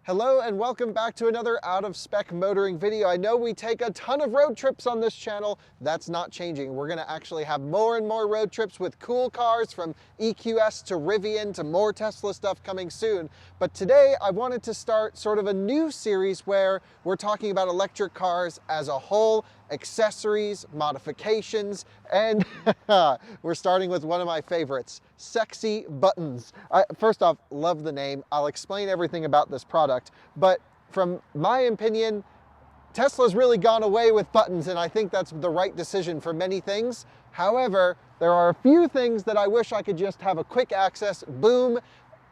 Hello and welcome back to another out-of-spec motoring video. I know we take a ton of road trips on this channel. That's not changing. We're gonna actually have more and more road trips with cool cars, from EQS to Rivian to more Tesla stuff coming soon. But today I wanted to start sort of a new series where we're talking about electric cars as a whole, accessories, modifications, and we're starting with one of my favorites, S3XY Buttons. First off, love the name. I'll explain everything about this product, but from my opinion, Tesla's really gone away with buttons, and I think that's the right decision for many things. However, there are a few things that I wish I could just have a quick access, boom,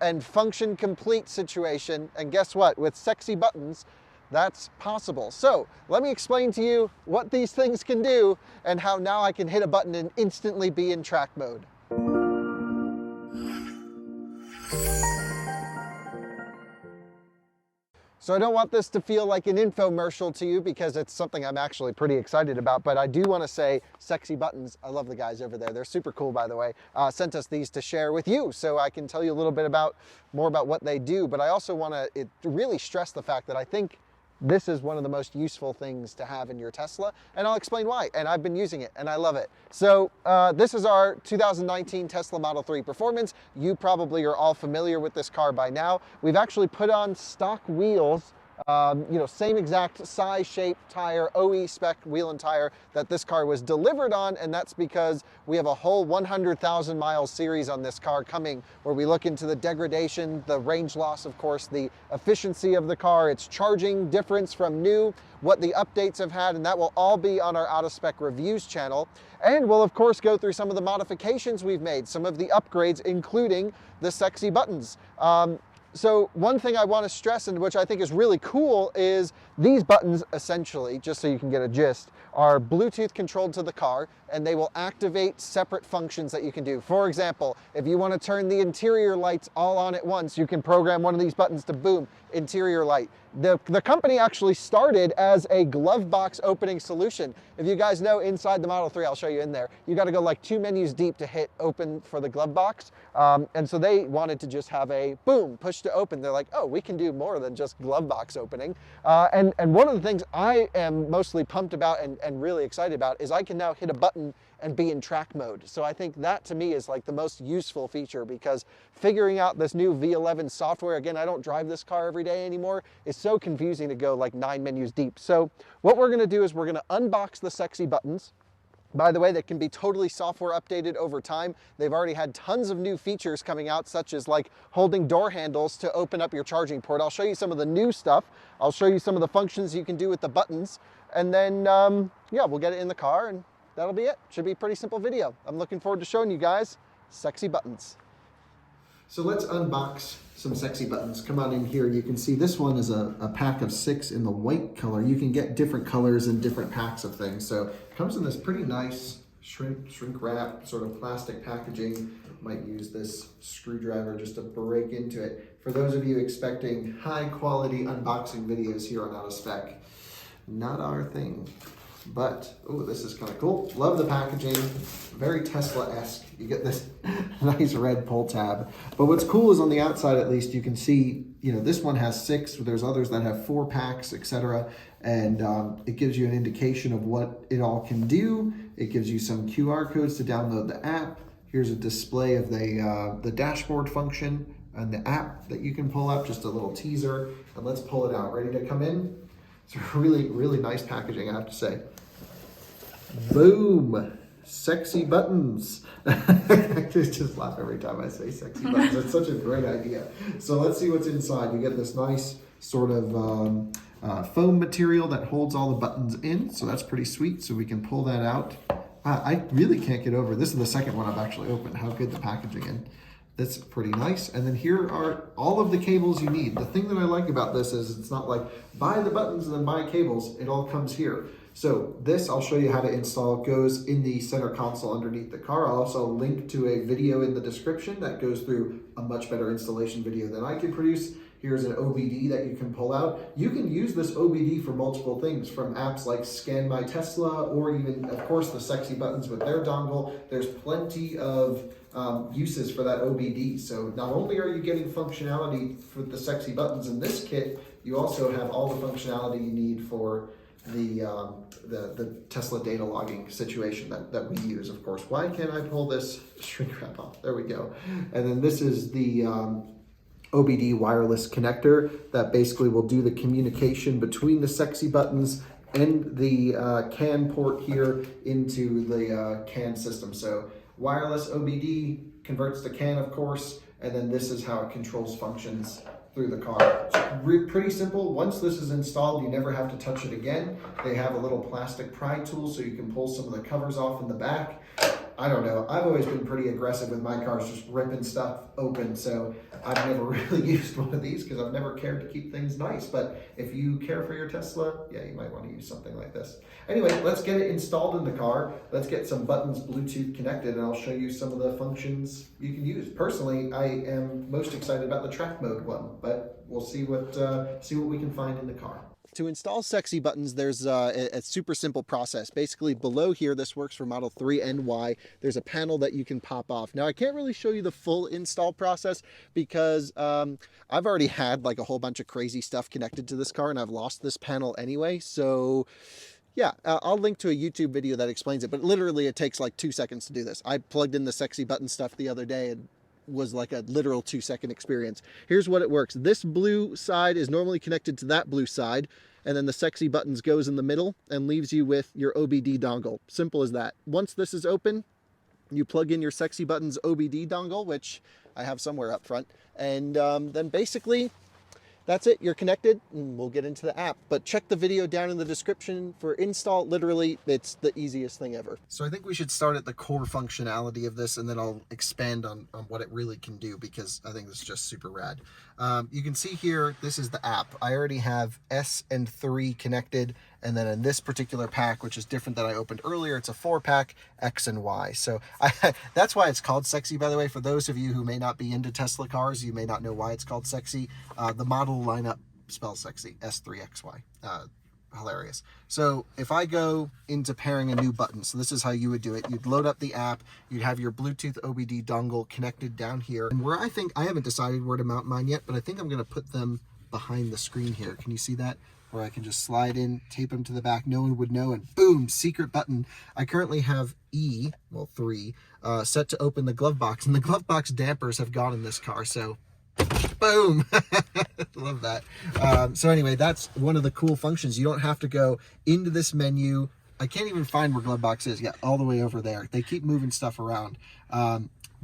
and function complete situation. And guess what? With S3XY Buttons, that's possible. So let me explain to you what these things can do and how now I can hit a button and instantly be in track mode. So I don't want this to feel like an infomercial to you because it's something I'm actually pretty excited about, but I do want to say S3XY Buttons, I love the guys over there. They're super cool, by the way. Sent us these to share with you so I can tell you a little bit more about what they do. But I also want to really stress the fact that I think this is one of the most useful things to have in your Tesla, and I'll explain why. And I've been using it, and I love it. So this is our 2019 Tesla Model 3 Performance. You probably are all familiar with this car by now. We've actually put on stock wheels, same exact size, shape, tire, OE spec wheel and tire that this car was delivered on, and that's because we have a whole 100,000 mile series on this car coming, where we look into the degradation, the range loss, of course, the efficiency of the car, its charging difference from new, what the updates have had, and that will all be on our out-of-spec reviews channel. And we'll, of course, go through some of the modifications we've made, some of the upgrades, including the S3XY Buttons. So one thing I want to stress, and which I think is really cool, is these buttons essentially, just so you can get a gist, are Bluetooth controlled to the car, and they will activate separate functions that you can do. For example, if you want to turn the interior lights all on at once, you can program one of these buttons to boom, interior light. The company actually started as a glove box opening solution. If you guys know, inside the Model 3, I'll show you in there, you got to go like 2 menus deep to hit open for the glove box. And so they wanted to just have a boom, push to open. They're like, oh, we can do more than just glove box opening. And one of the things I am mostly pumped about and really excited about is I can now hit a button and be in track mode. So I think that to me is like the most useful feature, because figuring out this new V11 software, again, I don't drive this car every day anymore, is so confusing to go like 9 menus deep. So what we're gonna do is we're gonna unbox the S3XY Buttons. By the way, that can be totally software updated over time. They've already had tons of new features coming out, such as like holding door handles to open up your charging port. I'll show you some of the new stuff. I'll show you some of the functions you can do with the buttons. And then, yeah, we'll get it in the car and that'll be it. Should be a pretty simple video. I'm looking forward to showing you guys S3XY Buttons. So let's unbox some S3XY Buttons. Come on in here. You can see this one is a pack of 6 in the white color. You can get different colors and different packs of things. So it comes in this pretty nice shrink wrap sort of plastic packaging. Might use this screwdriver just to break into it. For those of you expecting high quality unboxing videos here on Out of Spec, not our thing. But, oh, this is kind of cool. Love the packaging, very Tesla-esque. You get this nice red pull tab. But what's cool is on the outside, at least, you can see, this one has 6, there's others that have 4 packs, etc. And it gives you an indication of what it all can do. It gives you some QR codes to download the app. Here's a display of the dashboard function and the app that you can pull up, just a little teaser. And let's pull it out. Ready to come in? It's really, really nice packaging, I have to say. Boom! S3XY Buttons. I just laugh every time I say S3XY Buttons. It's such a great idea. So let's see what's inside. You get this nice sort of foam material that holds all the buttons in. So that's pretty sweet. So we can pull that out. I really can't get over. This is the second one I've actually opened. How good the packaging is. That's pretty nice. And then here are all of the cables you need. The thing that I like about this is it's not like buy the buttons and then buy cables. It all comes here. So this, I'll show you how to install, goes in the center console underneath the car. I'll also link to a video in the description that goes through a much better installation video than I can produce. Here's an OBD that you can pull out. You can use this OBD for multiple things, from apps like Scan My Tesla, or even, of course, the Sexy Buttons with their dongle. There's plenty of uses for that OBD. So not only are you getting functionality for the Sexy Buttons in this kit, you also have all the functionality you need for the Tesla data logging situation that we use, of course. Why can't I pull this shrink wrap off? There we go. And then this is the OBD wireless connector that basically will do the communication between the Sexy Buttons and the CAN port here into the CAN system. So wireless OBD converts to CAN, of course, and then this is how it controls functions through the car. It's pretty simple. Once this is installed, you never have to touch it again. They have a little plastic pry tool so you can pull some of the covers off in the back. I don't know. I've always been pretty aggressive with my cars, just ripping stuff open. So I've never really used one of these because I've never cared to keep things nice. But if you care for your Tesla, yeah, you might want to use something like this. Anyway, let's get it installed in the car. Let's get some buttons Bluetooth connected, and I'll show you some of the functions you can use. Personally, I am most excited about the track mode one, but we'll see what we can find in the car. To install Sexy Buttons, there's a super simple process. Basically, below here, this works for Model 3 and Y, there's a panel that you can pop off. Now, I can't really show you the full install process because I've already had like a whole bunch of crazy stuff connected to this car, and I've lost this panel anyway. So yeah, I'll link to a YouTube video that explains it, but literally it takes like 2 seconds to do this. I plugged in the Sexy Button stuff the other day and was like a literal 2-second experience. Here's what it works. This blue side is normally connected to that blue side, and then the Sexy Buttons goes in the middle and leaves you with your OBD dongle. Simple as that. Once this is open, you plug in your Sexy Buttons OBD dongle, which I have somewhere up front, and then basically that's it. You're connected, and we'll get into the app. But check the video down in the description for install. Literally, it's the easiest thing ever. So I think we should start at the core functionality of this, and then I'll expand on what it really can do, because I think this is just super rad. You can see here, this is the app. I already have S and 3 connected, and then in this particular pack, which is different than I opened earlier, it's a 4-pack, X and Y. So that's why it's called Sexy, by the way. For those of you who may not be into Tesla cars, you may not know why it's called Sexy. The model lineup spells Sexy, S3XY. Hilarious. So if I go into pairing a new button, so this is how you would do it. You'd load up the app, you'd have your Bluetooth OBD dongle connected down here. And where I haven't decided where to mount mine yet, but I think I'm going to put them behind the screen here. Can you see that? Where I can just slide in, tape them to the back, no one would know, and boom, secret button. I currently have 3, set to open the glove box, and the glove box dampers have gone in this car, so boom. Love that. So anyway, that's one of the cool functions. You don't have to go into this menu. I can't even find where glove box is. Yeah, all the way over there. They keep moving stuff around.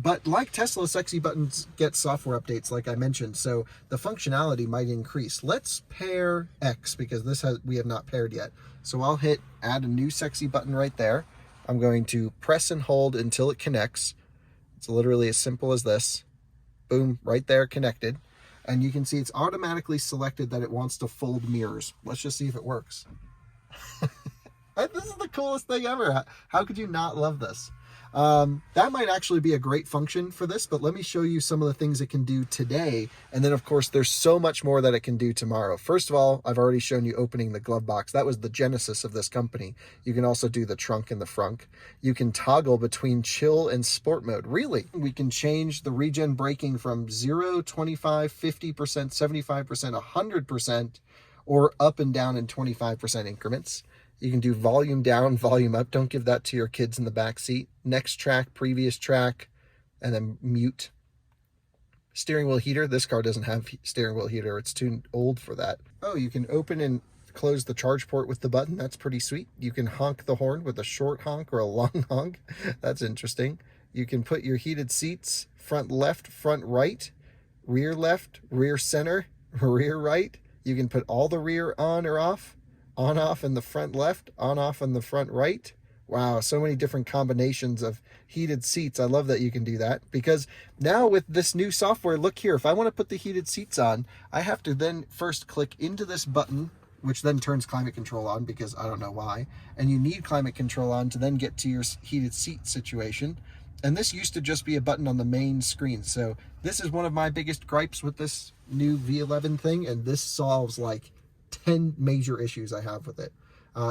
But like Tesla, Sexy Buttons get software updates, like I mentioned, so the functionality might increase. Let's pair X, because we have not paired yet. So I'll hit add a new Sexy Button right there. I'm going to press and hold until it connects. It's literally as simple as this. Boom, right there, connected. And you can see it's automatically selected that it wants to fold mirrors. Let's just see if it works. This is the coolest thing ever. How could you not love this? That might actually be a great function for this, but let me show you some of the things it can do today. And then of course, there's so much more that it can do tomorrow. First of all, I've already shown you opening the glove box. That was the genesis of this company. You can also do the trunk and the frunk. You can toggle between chill and sport mode. Really, we can change the regen braking from 0, 25, 50%, 75%, 100%, or up and down in 25% increments. You can do volume down, volume up. Don't give that to your kids in the back seat. Next track, previous track, and then mute. Steering wheel heater. This car doesn't have steering wheel heater. It's too old for that. Oh, you can open and close the charge port with the button. That's pretty sweet. You can honk the horn with a short honk or a long honk. That's interesting. You can put your heated seats front left, front right, rear left, rear center, rear right. You can put all the rear on or off. On off in the front left, on off in the front right. Wow, so many different combinations of heated seats. I love that you can do that, because now with this new software, look here, if I want to put the heated seats on, I have to then first click into this button, which then turns climate control on, because I don't know why. And you need climate control on to then get to your heated seat situation. And this used to just be a button on the main screen. So this is one of my biggest gripes with this new V11 thing, and this solves like 10 major issues I have with it.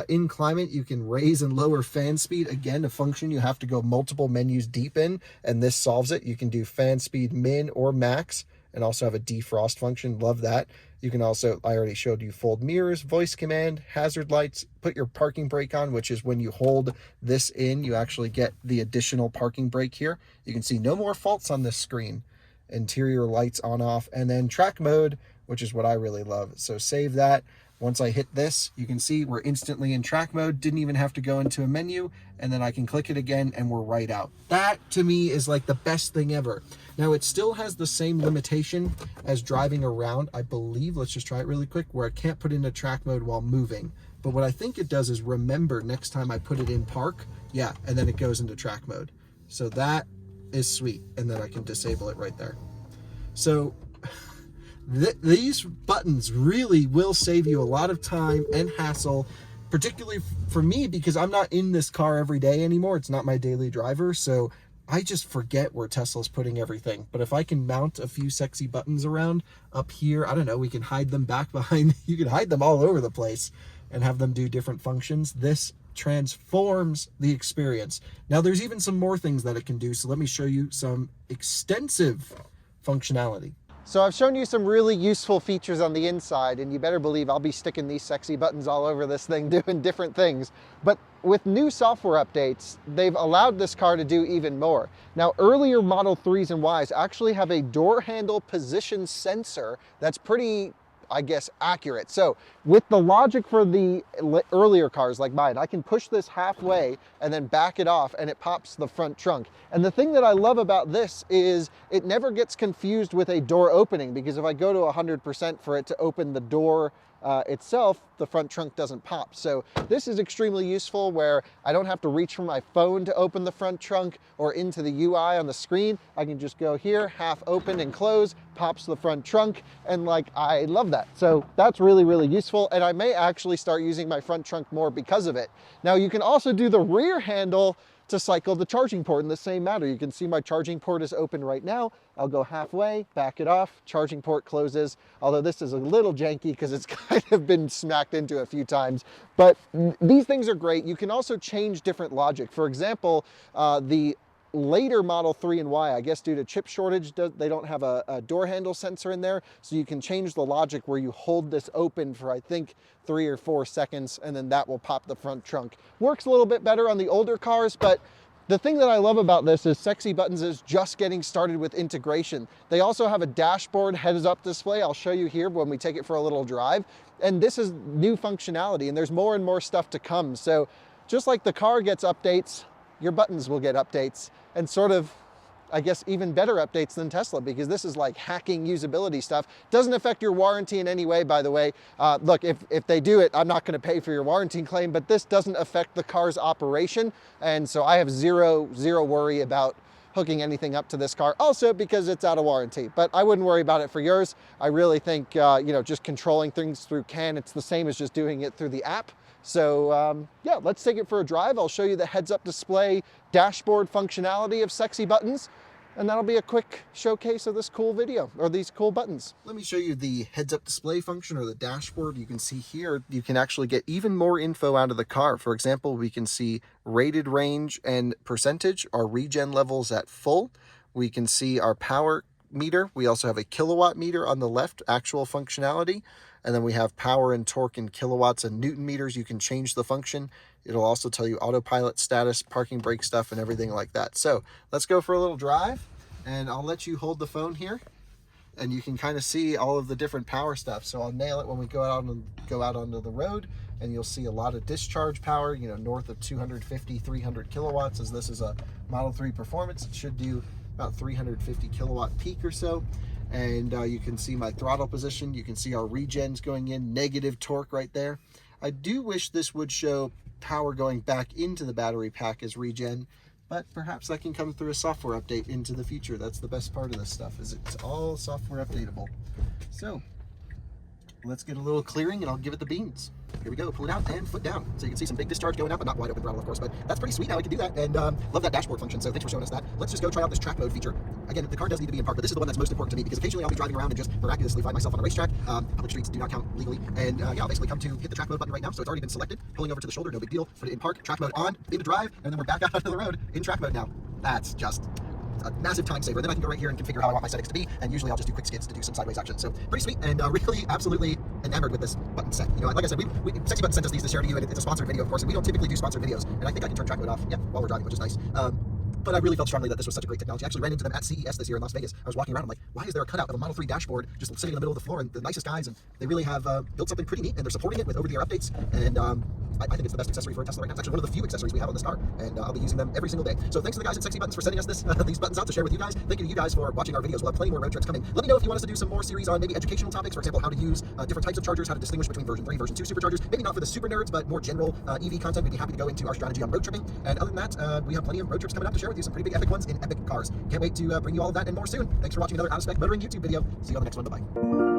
In climate, you can raise and lower fan speed. Again, a function you have to go multiple menus deep in, and this solves it. You can do fan speed min or max, and also have a defrost function. Love that. You can also, I already showed you, fold mirrors, voice command, hazard lights, put your parking brake on, which is when you hold this in, you actually get the additional parking brake here. You can see no more faults on this screen. Interior lights on off, and then track mode, which is what I really love. So save that. Once I hit this, you can see we're instantly in track mode, didn't even have to go into a menu, and then I can click it again and we're right out. That to me is like the best thing ever. Now it still has the same limitation as driving around, I believe. Let's just try it really quick, where I can't put into track mode while moving. But what I think it does is remember next time I put it in park, yeah, and then it goes into track mode. So that is sweet, and then I can disable it right there. So these buttons really will save you a lot of time and hassle, particularly for me, because I'm not in this car every day anymore. It's not my daily driver, so I just forget where Tesla's putting everything. But if I can mount a few sexy buttons around up here, I don't know, we can hide them back behind, you can hide them all over the place and have them do different functions. This transforms the experience. Now there's even some more things that it can do, so let me show you some extensive functionality. So I've shown you some really useful features on the inside, and you better believe I'll be sticking these sexy buttons all over this thing doing different things. But with new software updates, they've allowed this car to do even more. Now, earlier Model 3s and Ys actually have a door handle position sensor that's pretty, I guess, accurate. So with the logic for the earlier cars like mine, I can push this halfway and then back it off and it pops the front trunk. And the thing that I love about this is it never gets confused with a door opening, because if I go to 100% for it to open the door itself, the front trunk doesn't pop. So this is extremely useful, where I don't have to reach for my phone to open the front trunk or into the UI on the screen. I can just go here, half open and close, pops the front trunk, and like, I love that. So that's really, really useful, and I may actually start using my front trunk more because of it. Now you can also do the rear handle to cycle the charging port in the same manner. You can see my charging port is open right now. I'll go halfway, back it off, charging port closes, although this is a little janky because it's kind of been smacked into a few times. But these things are great. You can also change different logic. For example, the later Model 3 and Y, I guess due to chip shortage, they don't have a door handle sensor in there, so you can change the logic where you hold this open for, I think, 3 or 4 seconds, and then that will pop the front trunk. Works a little bit better on the older cars, but the thing that I love about this is Sexy Buttons is just getting started with integration. They also have a dashboard heads-up display. I'll show you here when we take it for a little drive, and this is new functionality, and there's more and more stuff to come. So just like the car gets updates, your buttons will get updates, and sort of, I guess, even better updates than Tesla, because this is like hacking usability stuff. Doesn't affect your warranty in any way, by the way. Look, if they do it, I'm not going to pay for your warranty claim, but this doesn't affect the car's operation, and so I have zero worry about hooking anything up to this car, also because it's out of warranty. But I wouldn't worry about it for yours. I really think, you know, just controlling things through CAN, it's the same as just doing it through the app. So yeah, let's take it for a drive. I'll show you the heads-up display dashboard functionality of Sexy Buttons, and that'll be a quick showcase of this cool video, or these cool buttons. Let me show you the heads-up display function, or the dashboard. You can see here, you can actually get even more info out of the car. For example, we can see rated range and percentage, our regen levels at full. We can see our power meter. We also have a kilowatt meter on the left, actual functionality. And then we have power and torque in kilowatts and Newton meters. You can change the function. It'll also tell you autopilot status, parking brake stuff, and everything like that. So let's go for a little drive, and I'll let you hold the phone here, and you can kind of see all of the different power stuff. So I'll nail it when we go out onto the road, and you'll see a lot of discharge power, you know, north of 250, 300 kilowatts, as this is a Model 3 Performance. It should do about 350 kilowatt peak or so. And you can see my throttle position. You can see our regens going in, negative torque right there. I do wish this would show power going back into the battery pack as regen, but perhaps that can come through a software update into the future. That's the best part of this stuff, is it's all software updatable. So let's get a little clearing and I'll give it the beans. here we go, pull it out and foot down. So you can see some big discharge going out, but not wide open throttle, of course, but that's pretty sweet how I can do that, and love that dashboard function, so thanks for showing us that. Let's just go try out this track mode feature. Again, the car does need to be in park, but this is the one that's most important to me, because occasionally I'll be driving around and just miraculously find myself on a racetrack. Public streets do not count legally, and yeah, I'll basically come to hit the track mode button right now, so it's already been selected, pulling over to the shoulder, no big deal, put it in park, track mode on, into drive, and then we're back out onto the road in track mode now. That's just a massive time saver. Then I can go right here and configure how I want my settings to be, and usually I'll just do quick skids to do some sideways action. So pretty sweet, and really absolutely enamored with this button set. You know, like I said, Sexy Buttons sent us these to share to you, and it's a sponsored video, of course, and we don't typically do sponsored videos, and I think I can turn track mode off, yeah, while we're driving, which is nice. But I really felt strongly that this was such a great technology. I actually ran into them at CES this year in Las Vegas. I was walking around, I'm like, why is there a cutout of a Model 3 dashboard just sitting in the middle of the floor, and the nicest guys, and they really have built something pretty neat, and they're supporting it with over-the-air updates, and I think it's the best accessory for a Tesla right now. It's actually one of the few accessories we have on this car, and I'll be using them every single day. So thanks to the guys at Sexy Buttons for sending us these buttons out to share with you guys. Thank you to you guys for watching our videos. We'll have plenty more road trips coming. Let me know if you want us to do some more series on maybe educational topics, for example, how to use different types of chargers, how to distinguish between version 3, version 2 superchargers. Maybe not for the super nerds, but more general EV content. We'd be happy to go into our strategy on road tripping. And other than that, we have plenty of road trips coming up to share with you, some pretty big epic ones in epic cars. Can't wait to bring you all of that and more soon. Thanks for watching another out of spec motoring YouTube video. See you on the next one. Bye-bye.